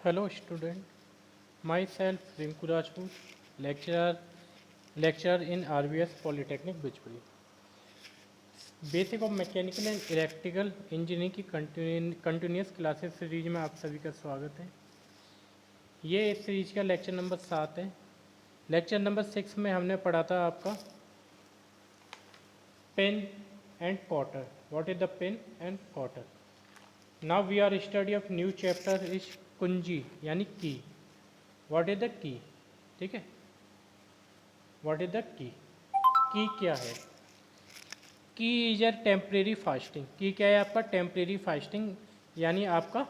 Hello student, myself Rinku Rajput, lecturer in RVS Polytechnic Bijpuri. Basic of mechanical and electrical engineering की continuous classes series में आप सभी का स्वागत है। ये इस सीरीज का लेक्चर नंबर 7 है। लेक्चर नंबर 6 में हमने पढ़ा था आपका pin and cotter. What is the pin and cotter? Now we are study of new chapter is कुंजी यानी की। What is the key? ठीक है, व्हाट इज द की क्या है? की इज अ टेम्परेरी फास्टिंग। की क्या है आपका? टेम्परेरी फास्टिंग यानी आपका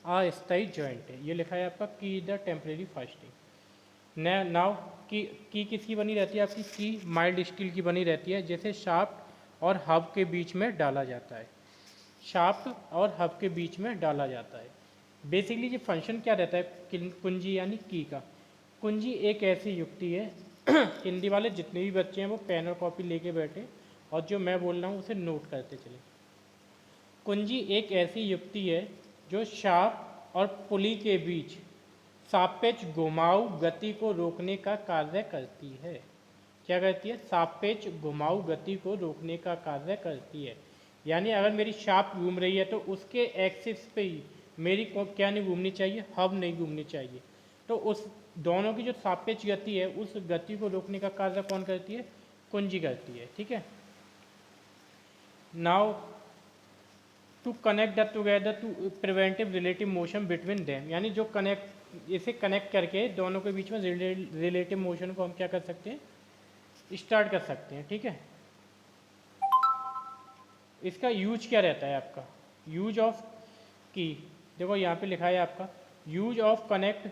अस्थायी जॉइंट है। ये लिखा है आपका की is the temporary fasting. Now की किसकी बनी रहती है आपकी? की माइल्ड स्टील की बनी रहती है, जैसे शाफ्ट और हब के बीच में डाला जाता है। शाफ्ट और हब के बीच में डाला जाता है। बेसिकली ये फंक्शन क्या रहता है कुंजी यानी की का? कुंजी एक ऐसी युक्ति है हिंदी वाले जितने भी बच्चे हैं वो पेन और कॉपी लेके बैठे और जो मैं बोल रहा हूँ उसे नोट करते चले। कुंजी एक ऐसी युक्ति है जो शाफ्ट और पुली के बीच सापेक्ष घुमाऊ गति को रोकने का कार्य करती है। क्या करती है? सापेक्ष घुमाऊ गति को रोकने का कार्य करती है। यानी अगर मेरी शाफ्ट घूम रही है तो उसके एक्सिस पे ही मेरी को क्या नहीं घूमनी चाहिए? हब नहीं घूमनी चाहिए। तो उस दोनों की जो सापेक्ष गति है उस गति को रोकने का कार्य कौन करती है? कुंजी करती है। ठीक है। Now to connect the together to preventive relative motion between them, यानी जो कनेक्ट इसे कनेक्ट करके दोनों के बीच में रिलेटिव मोशन को हम क्या कर सकते हैं? स्टार्ट कर सकते हैं। ठीक है। इसका यूज क्या रहता है आपका? यूज ऑफ की देखो यहाँ पे लिखा है आपका यूज ऑफ कनेक्ट,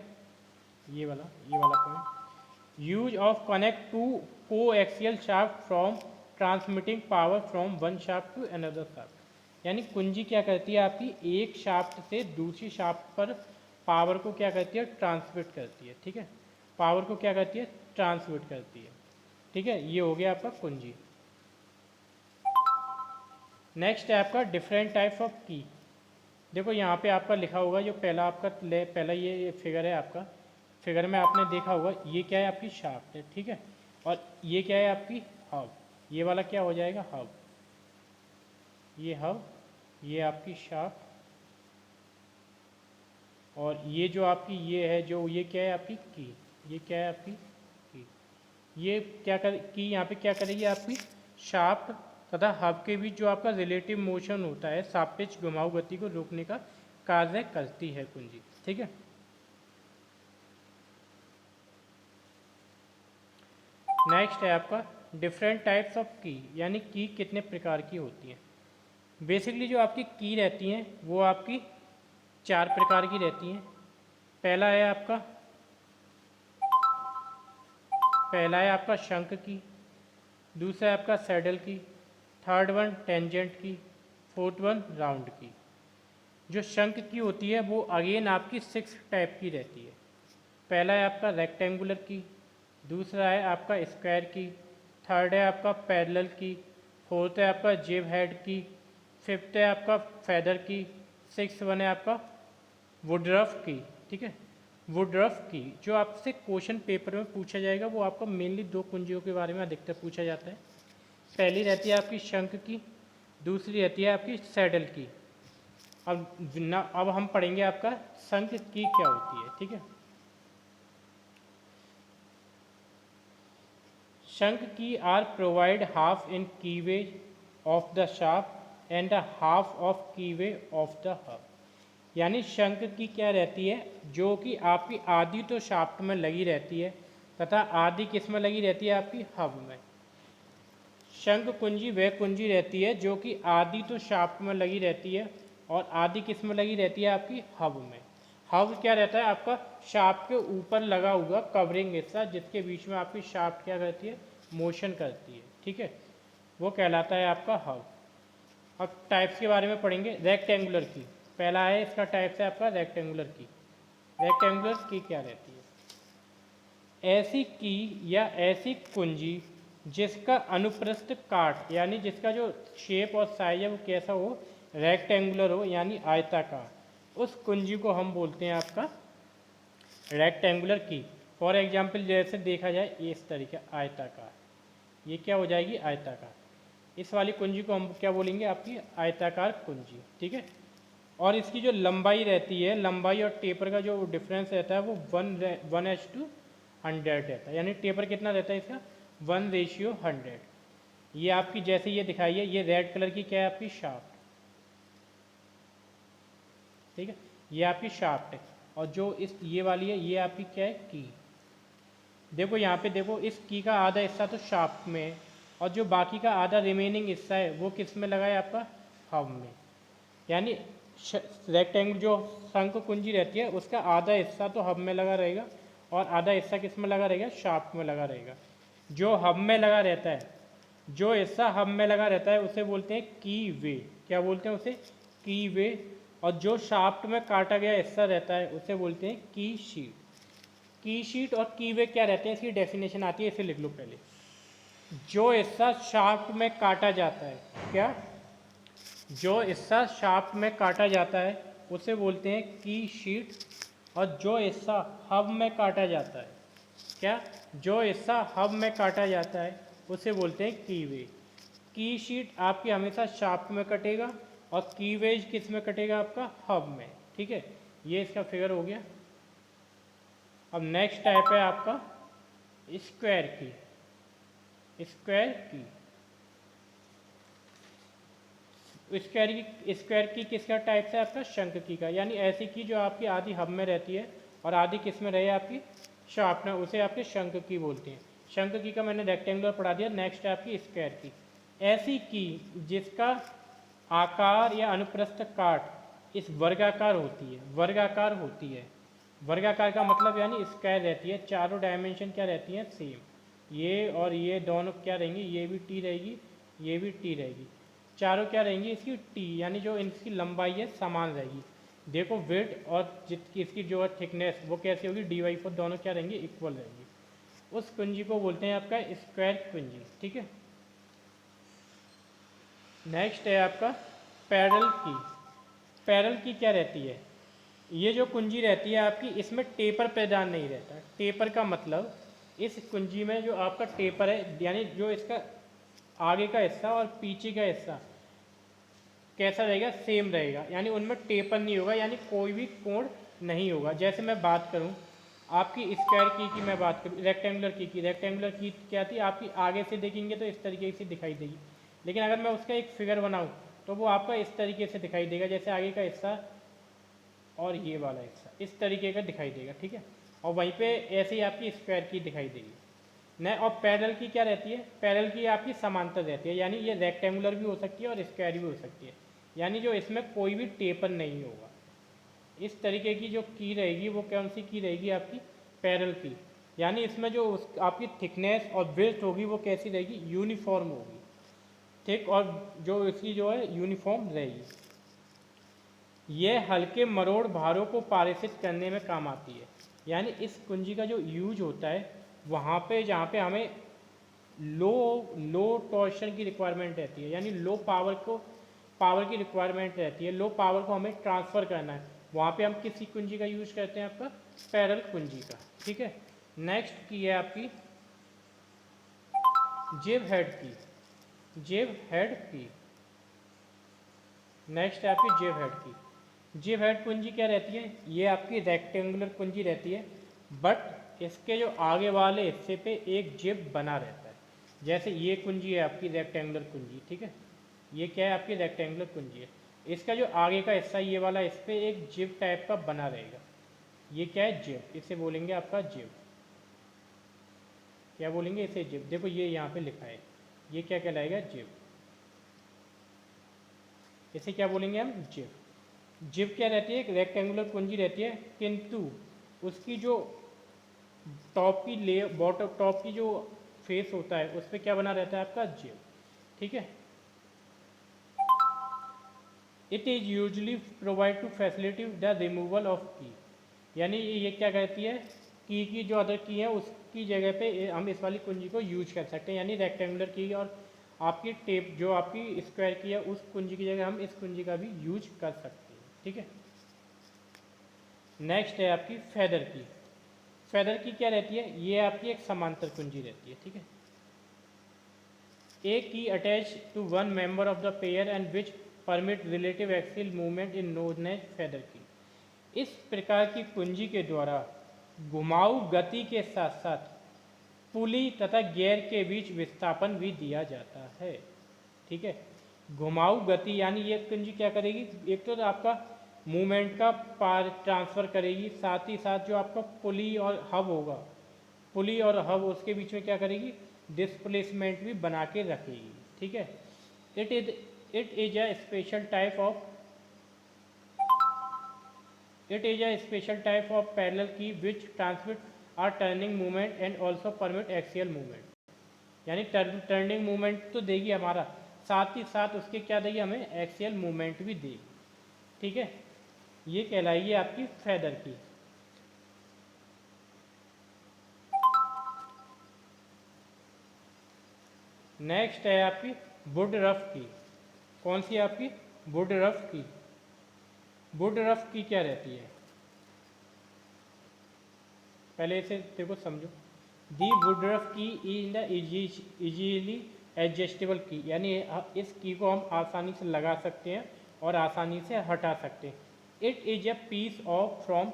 ये वाला point, use of connect two coaxial shaft from transmitting power from one shaft to another shaft. यानी कुंजी क्या करती है आपकी? एक शाफ्ट से दूसरी शाफ्ट पर पावर को क्या करती है? ट्रांसमिट करती है। ठीक है, पावर को क्या करती है? ट्रांसमिट करती है। ठीक है, ये हो गया आपका कुंजी। नेक्स्ट है आपका डिफरेंट टाइप्स ऑफ की। देखो यहाँ पे आपका लिखा होगा जो पहला आपका पहला ये फिगर है आपका, फिगर में आपने देखा होगा ये क्या है? आपकी शाफ्ट है। ठीक है, और ये क्या है? आपकी हब। ये वाला क्या हो जाएगा? हब। ये हब, ये आपकी शाफ्ट, और ये जो आपकी ये है जो ये क्या है? आपकी की। ये क्या है? आपकी की। ये क्या कर की यहाँ पे क्या करेगी? आपकी शाफ्ट तथा हब के बीच जो आपका रिलेटिव मोशन होता है सापेक्ष घुमाऊ गति को रोकने का कार्य करती है कुंजी। ठीक है। नेक्स्ट है आपका डिफरेंट टाइप्स ऑफ की, यानी की कितने प्रकार की होती हैं। बेसिकली जो आपकी की रहती हैं वो आपकी 4 प्रकार की रहती हैं। पहला है आपका शंख की, दूसरा है आपका सैडल की, थर्ड वन टेंजेंट की, फोर्थ वन राउंड की। जो शंख की होती है वो अगेन आपकी 6 टाइप की रहती है। पहला है आपका रेक्टेंगुलर की, दूसरा है आपका स्क्वायर की, थर्ड है आपका पैरेलल की, फोर्थ है आपका जिब हेड की, फिफ्थ है आपका फेदर की, सिक्स वन है आपका वुडरफ की। ठीक है, वुडरफ की जो आपसे क्वेश्चन पेपर में पूछा जाएगा वो आपका मेनली 2 कुंजियों के बारे में अधिकतर पूछा जाता है। पहली रहती है आपकी शंख की, दूसरी रहती है आपकी सैडल की। अब हम पढ़ेंगे आपका शंख की क्या होती है। ठीक है, sunk key are provide half in keyway of the shaft and the half of keyway of the hub. यानी शंख की क्या रहती है? जो कि आपकी आधी तो शाफ्ट में लगी रहती है तथा आधी किस में लगी रहती है? आपकी हब में। शंख कुंजी वह कुंजी रहती है जो कि आधी तो शाफ्ट में लगी रहती है और आधी किस में लगी रहती है? आपकी हब में। हब क्या रहता है? आपका शाफ्ट के ऊपर लगा हुआ कवरिंग हिस्सा जिसके बीच में आपकी शाफ्ट क्या करती है? मोशन करती है। ठीक है, वो कहलाता है आपका हब। अब टाइप्स के बारे में पढ़ेंगे। रेक्टेंगुलर की पहला है, इसका टाइप्स है आपका रेक्टेंगुलर की। रेक्टेंगुलर की क्या रहती है? ऐसी की या ऐसी कुंजी जिसका अनुप्रस्थ काट, यानी जिसका जो शेप और साइज है वो कैसा हो? रेक्टेंगुलर हो, यानी आयताकार। उस कुंजी को हम बोलते हैं आपका रेक्टेंगुलर की। फॉर एग्जाम्पल जैसे देखा जाए इस तरीके आयताकार, ये क्या हो जाएगी आयताकार। इस वाली कुंजी को हम क्या बोलेंगे आपकी आयताकार कुंजी, ठीक है। और इसकी जो लंबाई रहती है, लंबाई और टेपर का जो डिफरेंस रहता है वो 1:100 रहता है। यानी टेपर कितना रहता है इसका 1:100। ये आपकी जैसे ये दिखाई है, ये रेड कलर की क्या है आपकी शाफ्ट, ठीक है, ये आपकी शाफ्ट है। और जो इस ये वाली है ये आपकी क्या है की। देखो यहाँ पे देखो, इस की का आधा हिस्सा तो शाफ्ट में है और जो बाकी का आधा रिमेनिंग हिस्सा है वो किस में लगा है आपका हब में। यानी रेक्टेंगल जो शंकु कुंजी रहती है उसका आधा हिस्सा तो हब में लगा रहेगा और आधा हिस्सा किस में लगा रहेगा शाफ्ट में लगा रहेगा। जो हब में लगा रहता है, जो हिस्सा हब में लगा रहता है उसे बोलते हैं की वे। क्या बोलते हैं उसे की वे। और जो शाफ्ट में काटा गया हिस्सा रहता है उसे बोलते हैं की शीट। की शीट और की वे क्या रहते हैं, इसकी डेफिनेशन आती है, इसे लिख लो पहले। जो हिस्सा शाफ्ट में काटा जाता है, क्या जो हिस्सा शाफ्ट में काटा जाता है उसे बोलते हैं की शीट। और जो हिस्सा हब में काटा जाता है, क्या जो हिस्सा हब में काटा जाता है उसे बोलते हैं की वे। की शीट आपकी हमेशा शाफ्ट में कटेगा और की वेज किस में कटेगा आपका हब में, ठीक है। ये इसका फिगर हो गया। अब नेक्स्ट टाइप है आपका स्क्वायर की। स्क्वायर की, स्क्वायर की किसका टाइप है आपका शंख की का। यानी ऐसी की जो आपकी आधी हब में रहती है और आधी किस में रहे आपकी शाफ्ट में, उसे आपके शंख की बोलते हैं। शंख की का मैंने रेक्टेंगुलर पढ़ा दिया। नेक्स्ट है आपकी स्क्वायर की। ऐसी की जिसका आकार या अनुप्रस्थ काट इस वर्गाकार होती है, वर्गाकार होती है। वर्गाकार का मतलब यानी स्क्वायर रहती है, चारों डायमेंशन क्या रहती हैं सेम। ये और ये दोनों क्या रहेंगी, ये भी टी रहेगी, ये भी टी रहेगी, चारों क्या रहेंगी इसकी टी, यानी जो इनकी लंबाई है समान रहेगी। देखो विड्थ और जितकी इसकी जो है थिकनेस वो कैसी होगी dy4 दोनों क्या रहेंगी इक्वल रहेंगी। उस कुंजी को बोलते हैं आपका स्क्वायर कुंजी, ठीक है। नेक्स्ट है आपका पैरेलल की। पैरेलल की क्या रहती है, ये जो कुंजी रहती है आपकी इसमें टेपर पैदान नहीं रहता। टेपर का मतलब इस कुंजी में जो आपका टेपर है यानी जो इसका आगे का हिस्सा और पीछे का हिस्सा कैसा रहेगा सेम रहेगा, यानी उनमें टेपर नहीं होगा, यानी कोई भी कोण नहीं होगा। जैसे मैं बात करूं आपकी स्क्वायर की मैं बात करूं रेक्टेंगुलर की रेक्टेंगुलर की क्या थी आपकी आगे से देखेंगे तो इस तरीके से दिखाई देगी, लेकिन अगर मैं उसका एक फिगर बनाऊं तो वो आपका इस तरीके से दिखाई देगा, जैसे आगे का हिस्सा और ये वाला हिस्सा इस तरीके का दिखाई देगा, ठीक है। और वहीं पे ऐसे ही आपकी स्क्वायर की दिखाई देगी न। और पैरेलल की क्या रहती है, पैरेलल की आपकी समांतर रहती है, यानी ये रेक्टेंगुलर भी हो सकती है और स्क्वायर भी हो सकती है, यानी जो इसमें कोई भी टेपर नहीं होगा। इस तरीके की जो की रहेगी वो कौन सी की रहेगी आपकी पैरेलल की, यानी इसमें जो आपकी थिकनेस और विड्थ होगी वो कैसी रहेगी यूनिफॉर्म होगी, ठीक, और जो इसकी जो है यूनिफॉर्म रहेगी। यह हल्के मरोड़ भारों को पारित करने में काम आती है। यानी इस कुंजी का जो यूज होता है वहाँ पे जहाँ पे हमें लो टॉर्शन की रिक्वायरमेंट रहती है, यानी लो पावर की रिक्वायरमेंट रहती है, लो पावर को हमें ट्रांसफ़र करना है, वहाँ पे हम किसी कुंजी का यूज करते हैं आपका पैरेलल कुंजी का, ठीक है। नेक्स्ट की है आपकी जिब हेड की। जिब हेड की नेक्स्ट है आपकी जिब हेड की। जिब हेड कुंजी क्या रहती है, ये आपकी रेक्टेंगुलर कुंजी रहती है, बट इसके जो आगे वाले हिस्से पे एक जिब बना रहता है। जैसे ये कुंजी है आपकी रेक्टेंगुलर कुंजी, ठीक है, ये क्या है आपकी रेक्टेंगुलर कुंजी है, इसका जो आगे का हिस्सा ये वाला इस पर एक जिब टाइप का बना रहेगा, ये क्या है जिब, इसे बोलेंगे आपका जिब। क्या बोलेंगे इसे जिब। देखो ये यहाँ पे लिखा है, ये क्या कहलाएगा जिब, इसे क्या बोलेंगे हम जिब। जिब क्या रहती है, एक रेक्टेंगुलर कुंजी रहती है, किंतु उसकी जो टॉप की लेयर बॉटम टॉप की जो फेस होता है उस पर क्या बना रहता है आपका जिब, ठीक है। It is usually provide to facility the removal of key, यानी ये क्या कहती है की जो अदर की है उसकी जगह पे हम इस वाली कुंजी को यूज कर सकते हैं, यानी रेक्टेंगुलर की और आपकी टेप जो आपकी स्क्वायर की है उस कुंजी की जगह हम इस कुंजी का भी यूज कर सकते हैं, ठीक है। नेक्स्ट है आपकी फेदर की। फेदर की क्या रहती है, ये आपकी एक समांतर कुंजी रहती है, ठीक है। A key attached to one member of the pair and which permit relative axial movement in known as feather key। इस प्रकार की कुंजी के द्वारा घुमाऊ गति के साथ साथ पुली तथा गियर के बीच विस्थापन भी दिया जाता है, ठीक है। घुमाऊ गति यानी ये कुंजी क्या करेगी, एक तो आपका मूवमेंट का पार ट्रांसफ़र करेगी, साथ ही साथ जो आपका पुली और हब होगा, पुली और हब उसके बीच में क्या करेगी, डिस्प्लेसमेंट भी बना के रखेगी, ठीक है। It is a special type of parallel key which transmit are turning movement and also permit axial movement. यानी टर्निंग मूवमेंट तो देगी हमारा, साथ ही साथ उसके क्या देगी, हमें एक्सियल मूवमेंट भी देगी, ठीक है। ये कहलाएगी आपकी फेदर की। नेक्स्ट है आपकी वुडरफ की। कौन सी आपकी, वुडरफ की। वुडरफ की क्या रहती है, पहले इसे देखो समझो। दी वुडरफ की इन द इजीली एडजस्टेबल की, यानी इस की को हम आसानी से लगा सकते हैं और आसानी से हटा सकते हैं। It is a piece of from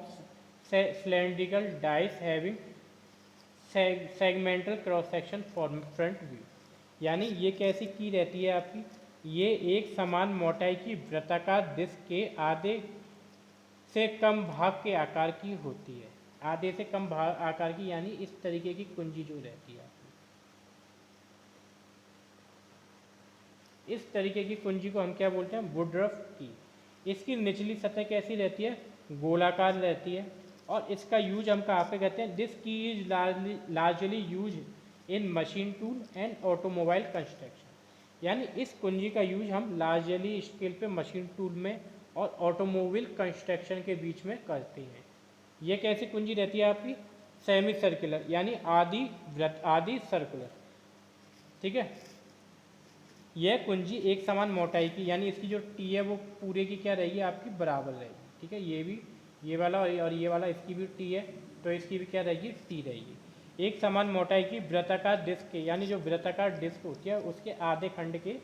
cylindrical dice having segmental cross section for front view. यानी ये कैसी की रहती है आपकी, ये एक समान मोटाई की वृत्ताकार डिस्क के आधे से कम भाग के आकार की होती है। आधे से कम भाग आकार की, यानी इस तरीके की कुंजी जो रहती है आपकी, इस तरीके की कुंजी को हम क्या बोलते हैं, वुडरफ की। इसकी निचली सतह कैसी रहती है, गोलाकार रहती है। और इसका यूज हम कहाँ पे करते हैं, दिस की is largely use in machine tool and automobile construction. यानी इस कुंजी का यूज हम लार्जली स्केल पे मशीन टूल में और ऑटोमोबाइल कंस्ट्रक्शन के बीच में करते हैं। ये कैसी कुंजी रहती है आपकी, सेमी सर्कुलर, यानी आधी सर्कुलर, ठीक है। यह कुंजी एक समान मोटाई की, यानी इसकी जो टी है वो पूरे की क्या रहेगी, आपकी बराबर रहेगी, ठीक है। ये भी, ये वाला और ये वाला, इसकी भी टी है तो इसकी भी क्या रहेगी, टी रहेगी। एक समान मोटाई की वृत्ताकार डिस्क के, यानी जो वृत्ताकार डिस्क होती है उसके आधे खंड के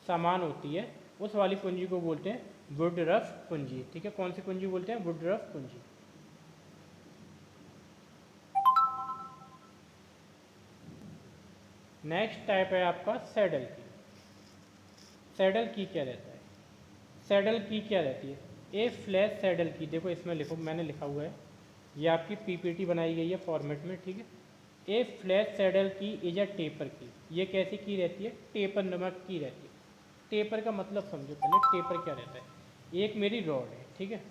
समान होती है, उस वाली कुंजी को बोलते हैं वुडरफ कुंजी, ठीक है। कौन सी कुंजी बोलते हैं, वुडरफ कुंजी। नेक्स्ट टाइप है आपका सैडल की। सैडल की क्या रहता है, सैडल की क्या रहती है, ए फ्लैश सैडल की। देखो इसमें लिखो, मैंने लिखा हुआ है, ये आपकी पीपीटी बनाई गई है फॉर्मेट में, ठीक है। A flash saddle key is a taper की। ये कैसी की रहती है, टेपर नमक की रहती है। टेपर का मतलब समझो पहले, टेपर क्या रहता है। एक मेरी रॉड है, ठीक है,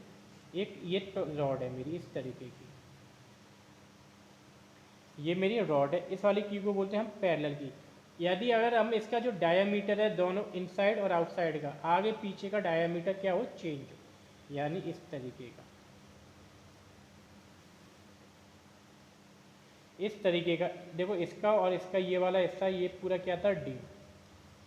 एक ये रॉड है मेरी इस तरीके की, ये मेरी रॉड है, इस वाली की को बोलते हैं हम पैरेलल की। यदि अगर हम इसका जो डायामीटर है दोनों इनसाइड और आउटसाइड का, आगे पीछे का डायामीटर क्या हो, चेंज हो, यानी इस तरीके का, इस तरीके का। देखो इसका और इसका ये वाला हिस्सा, ये पूरा क्या था, डी,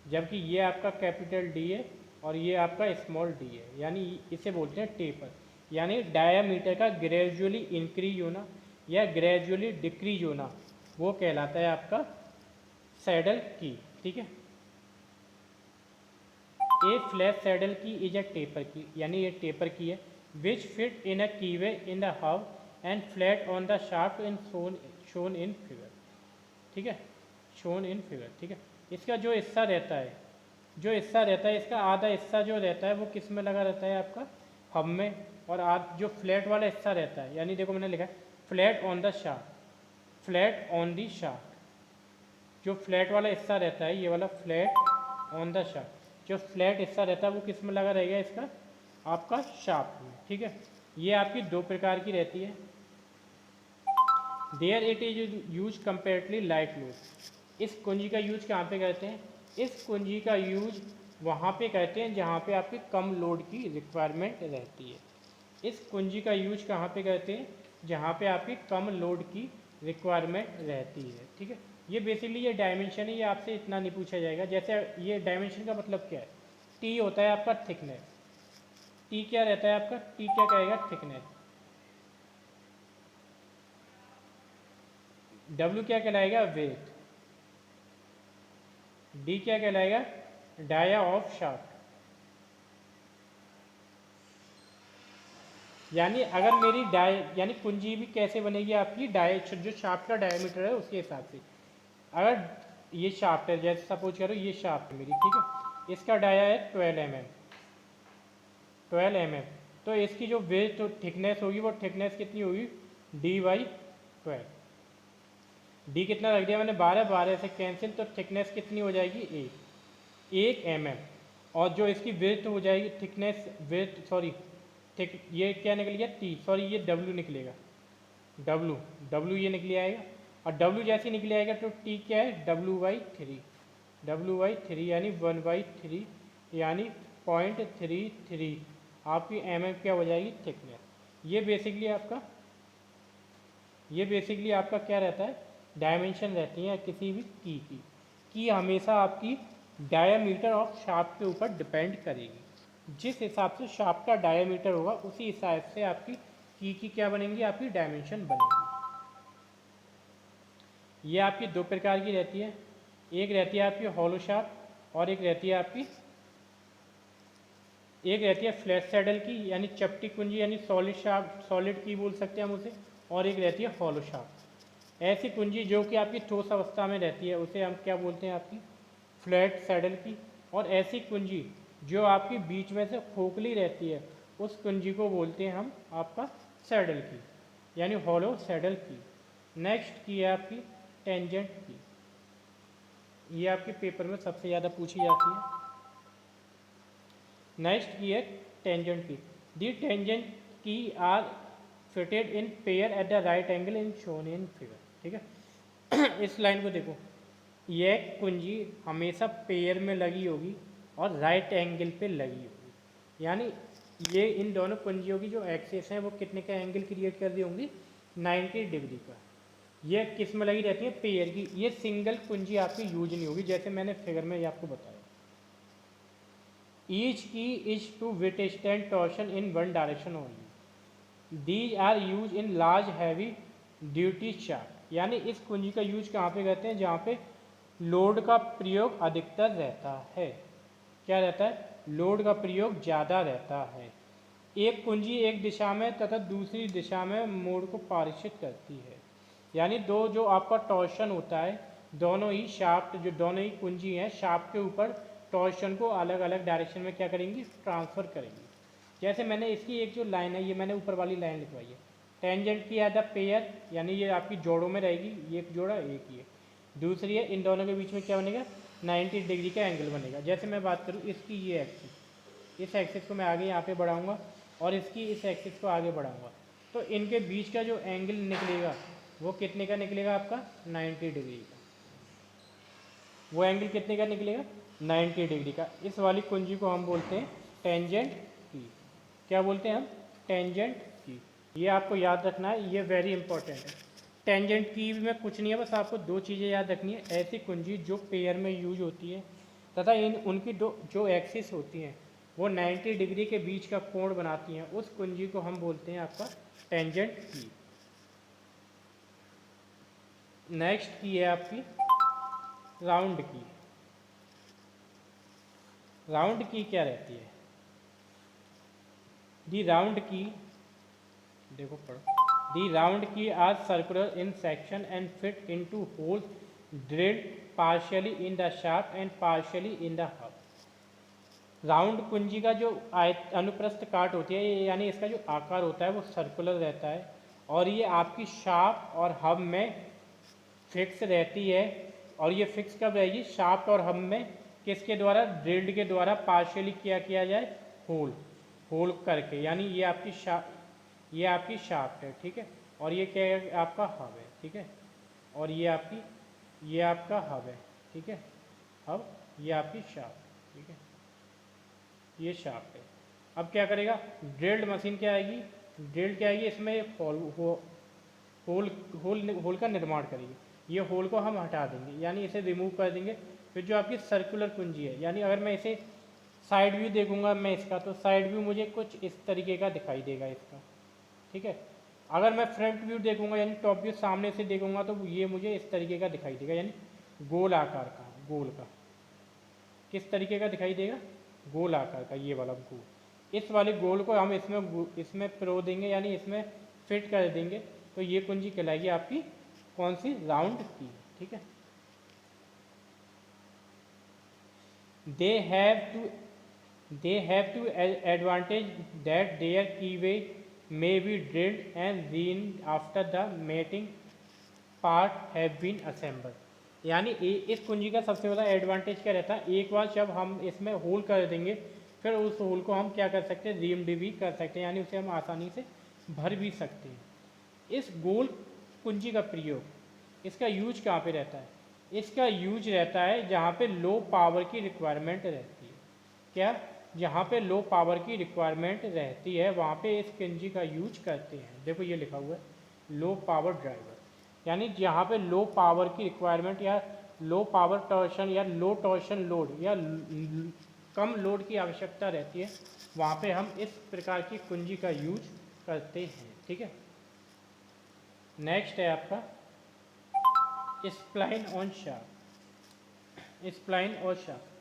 जबकि ये आपका कैपिटल डी है और ये आपका स्मॉल डी है, यानी इसे बोलते हैं टेपर। यानी डायामीटर का ग्रेजुअली इंक्रीज होना या ग्रेजुअली डिक्रीज होना, वो कहलाता है आपका सैडल की, ठीक है। A flash saddle key is a taper key, यानी ये टेपर की है, which fit in a keyway in the hub and flat on the shaft in shown in figure, ठीक है, शोन इन फिगर, ठीक है। इसका जो हिस्सा रहता है, जो हिस्सा रहता है इसका आधा हिस्सा जो रहता है वो किस में लगा रहता है, आपका हब में, और जो फ्लैट वाला हिस्सा रहता है, यानी देखो मैंने लिखा है flat on the shaft, flat on the shaft. जो फ्लैट वाला हिस्सा रहता है, ये वाला फ्लैट ऑन द शाफ्ट, जो फ्लैट हिस्सा रहता है वो किस में लगा रहेगा, इसका आपका शाफ्ट में, ठीक है। ये आपकी दो प्रकार की रहती है। There it is use comparatively light load. इस कुंजी का यूज कहाँ पे करते हैं, इस कुंजी का यूज वहाँ पे करते हैं जहाँ पे आपके कम लोड की रिक्वायरमेंट रहती है। इस कुंजी का यूज कहाँ पे करते हैं, जहाँ पे आपकी कम लोड की रिक्वायरमेंट रहती है, ठीक है। ये बेसिकली ये डायमेंशन है, ये आपसे इतना नहीं पूछा जाएगा। जैसे ये डायमेंशन का मतलब क्या है, टी होता है आपका थिकनेस, टी क्या रहता है आपका, टी क्या कहेगा, थिकनेस। डब्ल्यू क्या कहलाएगा, वेट। डी क्या कहलाएगा, डाया ऑफ शाफ्ट। यानी अगर मेरी यानी कुंजी भी कैसे बनेगी आपकी, जो शाफ्ट का डायमीटर है उसके हिसाब से। अगर ये शाफ्ट है, जैसे सपोज करो ये शाफ्ट मेरी, ठीक है, इसका डाया है 12 mm, 12 mm, तो इसकी जो वेट तो थिकनेस होगी वो थिकनेस कितनी होगी, D/12। डी कितना रख दिया मैंने, 12, 12 से कैंसिल, तो थिकनेस कितनी हो जाएगी, 1 mm। और जो इसकी वेट हो जाएगी थिकनेस, वेट सॉरी थिक, ये क्या निकल गया, टी, सॉरी ये डब्ल्यू निकलेगा, डब्ल्यू ये निकल आएगा। और डब्ल्यू जैसे निकल आएगा तो टी क्या है, W/3, W/3 यानी 1/3 यानी 0.33 आपकी mm क्या हो जाएगी, थिकनेस। ये बेसिकली आपका क्या रहता है, डायमेंशन रहती है किसी भी की हमेशा आपकी डायामीटर ऑफ शाफ्ट के ऊपर डिपेंड करेगी। जिस हिसाब से शाफ्ट का डायामीटर होगा उसी हिसाब से आपकी की क्या बनेंगी, आपकी डायमेंशन बनेगी। ये आपकी दो प्रकार की रहती है, एक रहती है आपकी हॉलो शाफ्ट और एक रहती है फ्लैट सैडल की, यानी चपटी कुंजी, यानी सॉलिड शाफ्ट, सॉलिड की बोल सकते हैं हम उसे, और एक रहती है हॉलो शाफ्ट। ऐसी कुंजी जो कि आपकी ठोस अवस्था में रहती है उसे हम क्या बोलते हैं, आपकी फ्लैट सैडल की। और ऐसी कुंजी जो आपकी बीच में से खोखली रहती है उस कुंजी को बोलते हैं हम आपका सैडल की, यानी हॉलो सैडल की। नेक्स्ट की है आपकी टेंजेंट की, ये आपके पेपर में सबसे ज़्यादा पूछी जाती है। नेक्स्ट की है tangent key. The tangent key are fitted in pair at the right angle in shown in figure, ठीक है। इस लाइन को देखो, यह कुंजी हमेशा पेयर में लगी होगी और राइट एंगल पे लगी होगी, यानी ये इन दोनों कुंजियों की जो एक्सिस हैं वो कितने का एंगल क्रिएट कर दी होंगी, 90 डिग्री का। ये किस में लगी रहती है, पेयर की। ये सिंगल कुंजी आपकी यूज नहीं होगी, जैसे मैंने फिगर में आपको बताया। Each key is to withstand torsion in one direction only. These are use in large heavy duty shaft, यानी इस कुंजी का यूज कहाँ पे करते हैं, जहाँ पे लोड का प्रयोग अधिकतर रहता है। क्या रहता है, लोड का प्रयोग ज़्यादा रहता है। एक कुंजी एक दिशा में तथा दूसरी दिशा में मोड़ को पारित करती है, यानी दो जो आपका टॉर्शन होता है, दोनों ही शाफ्ट, जो दोनों ही कुंजी हैं शाफ्ट के ऊपर टॉर्शन को अलग अलग डायरेक्शन में क्या करेंगी, ट्रांसफ़र करेंगी। जैसे मैंने इसकी एक जो लाइन है, ये मैंने ऊपर वाली लाइन लिखवाई है, टेंजेंट की है द पेयर, यानी ये आपकी जोड़ों में रहेगी, ये एक जोड़ा एक ये दूसरी है, इन दोनों के बीच में क्या बनेगा, 90 डिग्री का एंगल बनेगा। जैसे मैं बात करूँ इसकी ये एक्सिस, इस एक्सिस को मैं आगे यहाँ पे बढ़ाऊँगा और इसकी इस एक्सिस को आगे बढ़ाऊँगा, तो इनके बीच का जो एंगल निकलेगा वो कितने का निकलेगा, आपका 90 डिग्री का। वो एंगल कितने का निकलेगा, 90 डिग्री का। इस वाली कुंजी को हम बोलते हैं टेंजेंट की। क्या बोलते हैं हम, टेंजेंट की। ये आपको याद रखना है, ये वेरी इंपॉर्टेंट है। टेंजेंट की में कुछ नहीं है, बस आपको दो चीज़ें याद रखनी है। ऐसी कुंजी जो पेयर में यूज होती है तथा उनकी जो एक्सिस होती हैं वो 90 डिग्री के बीच का कोण बनाती हैं, उस कुंजी को हम बोलते हैं आपका टेंजेंट की। नेक्स्ट की है आपकी राउंड की। राउंड की क्या रहती है, दी राउंड की, देखो पढ़ो, the round key are circular in section and fit into hole drilled partially in the shaft and partially in the hub. Round कुंजी का जो अनुप्रस्थ काट होती है, यानी इसका जो आकार होता है वो सर्कुलर रहता है और ये आपकी शाफ्ट और हब में फिक्स रहती है। और ये फिक्स कब रहेगी, शाफ्ट और हब में किसके द्वारा, ड्रिल्ड के द्वारा पार्शियली किया जाए, होल करके, यानी ये आपकी शाफ्ट है, ठीक है, और ये क्या है, आपका हब है, ठीक है, और ये आपका हब है, ठीक है, हब, ये आपकी शाफ्ट, ठीक है, ये शाफ्ट है। अब क्या करेगा, ड्रिल्ड मशीन क्या आएगी, ड्रिल्ड क्या आएगी, इसमें एक होल का निर्माण करेगी। ये होल को हम हटा देंगे, यानी इसे रिमूव कर देंगे। फिर जो आपकी सर्कुलर कुंजी है, यानी अगर मैं इसे साइड व्यू देखूंगा मैं इसका, तो साइड व्यू मुझे कुछ इस तरीके का दिखाई देगा इसका, ठीक है। अगर मैं फ्रंट व्यू देखूंगा यानी टॉप व्यू सामने से देखूंगा तो ये मुझे इस तरीके का दिखाई देगा, यानी गोल आकार का, गोल का किस तरीके का दिखाई देगा, गोल आकार का, ये वाला गोल। इस वाले गोल को हम इसमें प्रो देंगे यानी इसमें फिट कर देंगे तो ये कुंजी कहलाएगी आपकी कौन सी, राउंड की। ठीक है, they have two advantage that their keyway may be drilled and reamed after the mating part have been assembled। यानी इस कुंजी का सबसे बड़ा एडवांटेज क्या रहता है, एक बार जब हम इसमें होल कर देंगे फिर उस होल को हम क्या कर सकते हैं, रीम्ड भी कर सकते हैं, यानी उसे हम आसानी से भर भी सकते हैं। इस गोल कुंजी का प्रयोग, इसका यूज कहाँ पे रहता है, इसका यूज रहता है जहाँ पे लो पावर की रिक्वायरमेंट रहती है। क्या, जहाँ पे लो पावर की रिक्वायरमेंट रहती है वहाँ पे इस कुंजी का यूज करते हैं। देखो ये लिखा हुआ है लो पावर ड्राइवर, यानी जहाँ पे लो पावर की रिक्वायरमेंट या लो पावर टॉर्शन या लो टॉर्शन लोड या कम लोड की आवश्यकता रहती है वहाँ पे हम इस प्रकार की कुंजी का यूज करते हैं। ठीक है, नेक्स्ट है आपका स्प्लाइन ऑन शाफ्ट। स्प्लाइन और shaft,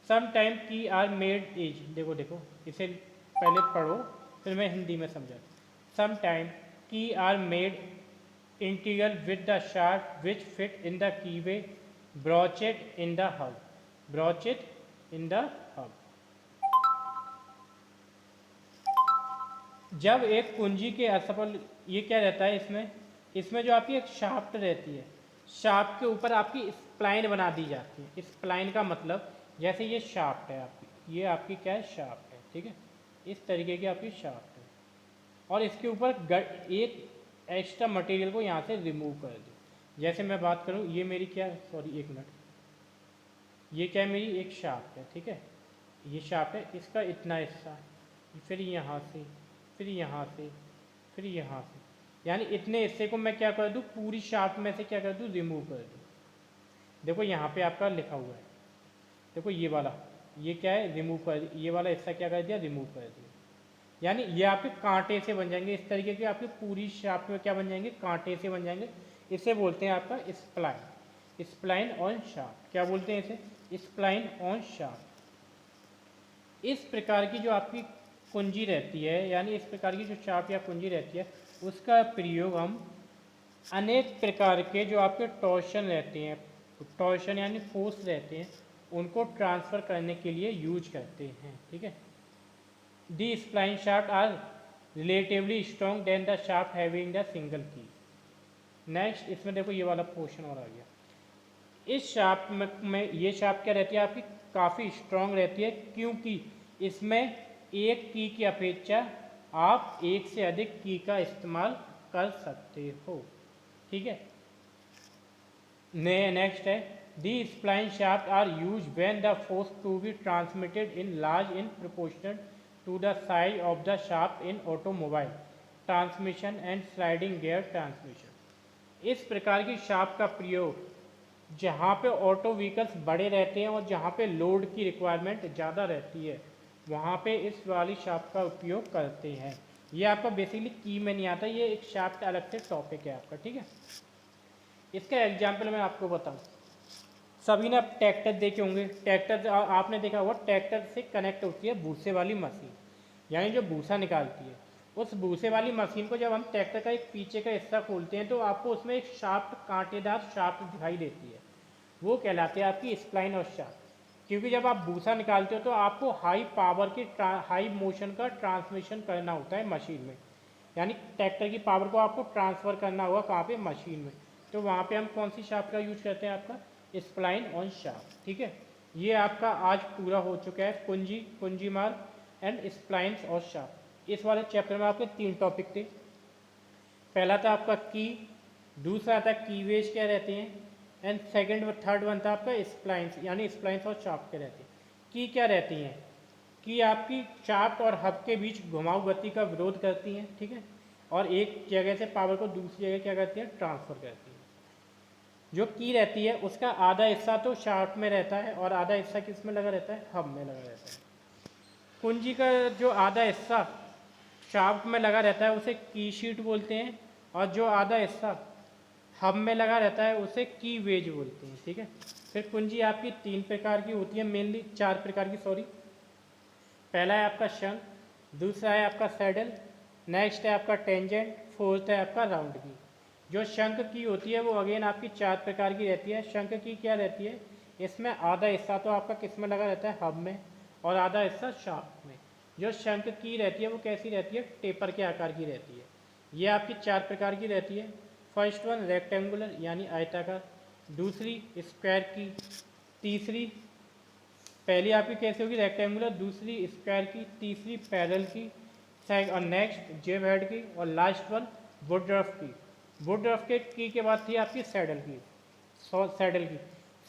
some time key are made is, देखो देखो इसे पहले पढ़ो फिर मैं हिंदी में समझा। Some time key are made integral with the shaft which fit in the keyway broached in the hub, broached in the hub. जब एक कुंजी के असफल, ये क्या रहता है इसमें जो आपकी एक शाफ्ट रहती है, शाफ्ट के ऊपर आपकी स्प्लाइन बना दी जाती है। स्प्लाइन का मतलब जैसे ये शाफ्ट है आपकी, ये आपकी क्या है, शाफ्ट है। ठीक है, इस तरीके की आपकी शाफ्ट है और इसके ऊपर एक एक्स्ट्रा मटेरियल को यहाँ से रिमूव कर दो। जैसे मैं बात करूँ, ये मेरी क्या, सॉरी एक मिनट, ये क्या है, मेरी एक शाफ्ट है। ठीक है, ये शाफ्ट है, इसका इतना हिस्सा, फिर यहाँ से, फिर यहाँ से, फिर यहाँ से, यानी इतने हिस्से को मैं क्या कर दूँ, पूरी शाफ्ट में से क्या कर दूँ, रिमूव कर दूँ। देखो यहाँ पे आपका लिखा हुआ है, देखो ये वाला, ये क्या है, रिमूव कर, ये वाला हिस्सा क्या कर दिया, रिमूव कर दिया। यानी ये आपके कांटे से बन जाएंगे, इस तरीके के आपके पूरी शाफ्ट में क्या बन जाएंगे, कांटे से बन जाएंगे। इसे बोलते हैं आपका स्प्लाइन, स्प्लाइन ऑन शाफ्ट। क्या बोलते हैं इसे, स्प्लाइन ऑन शाफ्ट। इस प्रकार की जो आपकी कुंजी रहती है, यानी इस प्रकार की जो शाफ्ट या कुंजी रहती है, उसका प्रयोग हम अनेक प्रकार के जो आपके टॉर्शन रहते हैं, टॉर्शन यानी फोर्स रहते हैं, उनको ट्रांसफ़र करने के लिए यूज करते हैं। ठीक है, the spline shaft are relatively strong than the shaft having the single key. Next इसमें देखो ये वाला पोर्शन और आ गया। इस शाफ्ट में ये शाफ्ट क्या रहती है आपकी, काफ़ी स्ट्रॉन्ग रहती है, क्योंकि इसमें एक की अपेक्षा आप एक से अधिक की का इस्तेमाल कर सकते हो। ठीक है, नेक्स्ट है the spline shaft are use when the force to be transmitted in large in proportional to the size of the shaft in automobile transmission and sliding gear transmission. इस प्रकार की शाफ्ट का प्रयोग जहाँ पे ऑटो व्हीकल्स बड़े रहते हैं और जहाँ पे लोड की रिक्वायरमेंट ज़्यादा रहती है वहाँ पे इस वाली शाफ्ट का उपयोग करते हैं। ये आपका बेसिकली की में नहीं आता, ये एक शाफ्ट अलग से टॉपिक है आपका। ठीक है, इसका एग्जाम्पल मैं आपको बताऊँ, सभी ने आप ट्रैक्टर देखे होंगे, ट्रैक्टर आपने देखा होगा, ट्रैक्टर से कनेक्ट होती है भूसे वाली मशीन, यानी जो भूसा निकालती है। उस भूसे वाली मशीन को जब हम ट्रैक्टर का एक पीछे का हिस्सा खोलते हैं तो आपको उसमें एक शाफ्ट, कांटेदार शाफ्ट दिखाई देती है, वो कहलाती है आपकी स्प्लाइन और शाफ्ट। क्योंकि जब आप भूसा निकालते हो तो आपको हाई पावर की हाई मोशन का ट्रांसमिशन करना होता है मशीन में, यानी ट्रैक्टर की पावर को आपको ट्रांसफ़र करना होगा कहाँ पे, मशीन में। तो वहाँ पे हम कौन सी शाफ्ट का यूज करते हैं, आपका स्प्लाइन ऑन शाफ्ट। ठीक है, ये आपका आज पूरा हो चुका है, कुंजी, कुंजी मार्ग एंड स्प्लाइंस और शाफ्ट। इस वाले चैप्टर में आपके 3 टॉपिक थे। पहला था आपका की, दूसरा था कीवेज क्या रहते हैं, एंड सेकंड व थर्ड वन था आपका स्प्लाइंस, यानी स्प्लाइंस और शाफ्ट क्या रहते हैं। की क्या रहती हैं, की आपकी शाफ्ट और हब के बीच घुमाव गति का विरोध करती हैं। ठीक है, और एक जगह से पावर को दूसरी जगह क्या करती है, ट्रांसफ़र करती है। जो की रहती है उसका आधा हिस्सा तो शाफ्ट में रहता है और आधा हिस्सा किस में लगा रहता है, हब में लगा रहता है। कुंजी का जो आधा हिस्सा शाफ्ट में लगा रहता है उसे की शीट बोलते हैं, और जो आधा हिस्सा हब में लगा रहता है उसे की वेज बोलते हैं, ठीक है। फिर कुंजी आपकी 3 प्रकार की होती है, मेनली 4 प्रकार की, सॉरी। पहला है आपका शंख, दूसरा है आपका सैडल, नेक्स्ट है आपका टेंजेंट, फोर्थ है आपका राउंड की। जो शंख की होती है वो अगेन आपकी 4 प्रकार की रहती है। शंख की क्या रहती है, इसमें आधा हिस्सा तो आपका किस में लगा रहता है, हब में, और आधा हिस्सा शाफ्ट में। जो शंख की रहती है वो कैसी रहती है, टेपर के आकार की रहती है। ये आपकी 4 प्रकार की रहती है। फर्स्ट वन रेक्टेंगुलर यानी आयताकार, दूसरी स्क्वायर की, तीसरी पहली आपकी कैसी होगी रेक्टेंगुलर, दूसरी स्क्वायर की, तीसरी पैरेलल की, और नेक्स्ट जेब हेड की, और लास्ट वन वुडरफ की। वुडरफ के की बाद थी आपकी सैडल की। सैडल की,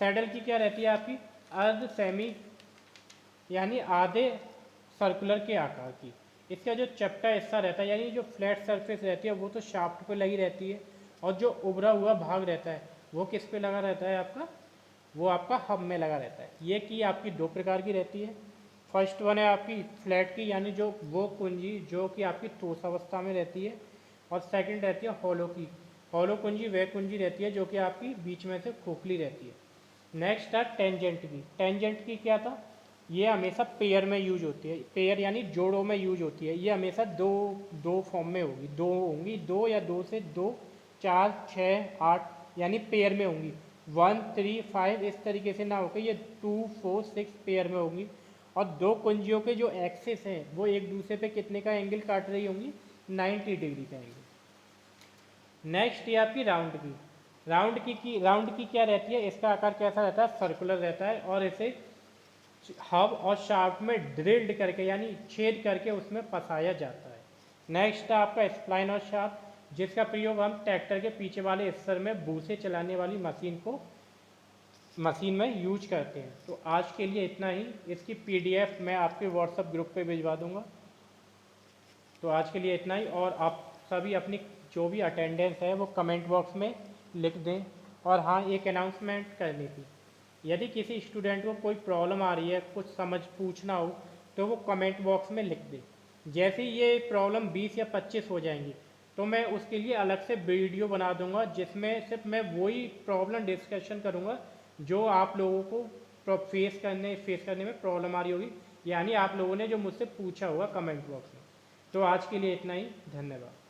सैडल की क्या रहती है आपकी, अर्ध सेमी यानी आधे सर्कुलर के आकार की। इसका जो चपटा हिस्सा रहता है यानी जो फ्लैट सरफेस रहती है वो तो शाफ्ट पे लगी रहती है, और जो उभरा हुआ भाग रहता है वो किस पे लगा रहता है आपका, वो आपका हब में लगा रहता है। ये की आपकी 2 प्रकार की रहती है। फर्स्ट वन है आपकी फ्लैट की, यानी जो वो कुंजी जो कि आपकी ठोस अवस्था में रहती है, और सेकंड रहती है हॉलो की। हॉलो कुंजी वह कुंजी रहती है जो कि आपकी बीच में से खोखली रहती है। नेक्स्ट है टेंजेंट की। टेंजेंट की क्या था, ये हमेशा पेयर में यूज होती है, पेयर यानी जोड़ों में यूज होती है। ये हमेशा दो फॉर्म में होगी, दो होंगी, दो या दो से दो, 4, 6, 8 यानी पेयर में होंगी। 1, 3, 5 इस तरीके से ना होकर ये 2, 4, 6 पेयर में होंगी। और दो कुंजियों के जो एक्सिस हैं वो एक दूसरे पे कितने का एंगल काट रही होंगी, 90 डिग्री का एंगल। नेक्स्ट ये आपकी राउंड की। राउंड की क्या रहती है, इसका आकार कैसा रहता है, सर्कुलर रहता है, और इसे हब और शाफ्ट में ड्रिल्ड करके यानी छेद करके उसमें फंसाया जाता है। नेक्स्ट है आपका स्प्लाइन और शाफ्ट, जिसका प्रयोग हम ट्रैक्टर के पीछे वाले हिस्से में भूसे चलाने वाली मशीन में यूज करते हैं। तो आज के लिए इतना ही। इसकी पीडीएफ मैं आपके व्हाट्सएप ग्रुप पे भिजवा दूंगा। तो आज के लिए इतना ही, और आप सभी अपनी जो भी अटेंडेंस है वो कमेंट बॉक्स में लिख दें। और हाँ, एक अनाउंसमेंट करनी थी, यदि किसी स्टूडेंट को कोई प्रॉब्लम आ रही है, कुछ समझ पूछना हो, तो वो कमेंट बॉक्स में लिख दे। जैसे ही ये प्रॉब्लम 20 या 25 हो जाएंगी तो मैं उसके लिए अलग से वीडियो बना दूंगा, जिसमें सिर्फ मैं वही प्रॉब्लम डिस्कशन करूंगा जो आप लोगों को फेस करने में प्रॉब्लम आ रही होगी, यानी आप लोगों ने जो मुझसे पूछा होगा कमेंट बॉक्स में। तो आज के लिए इतना ही, धन्यवाद।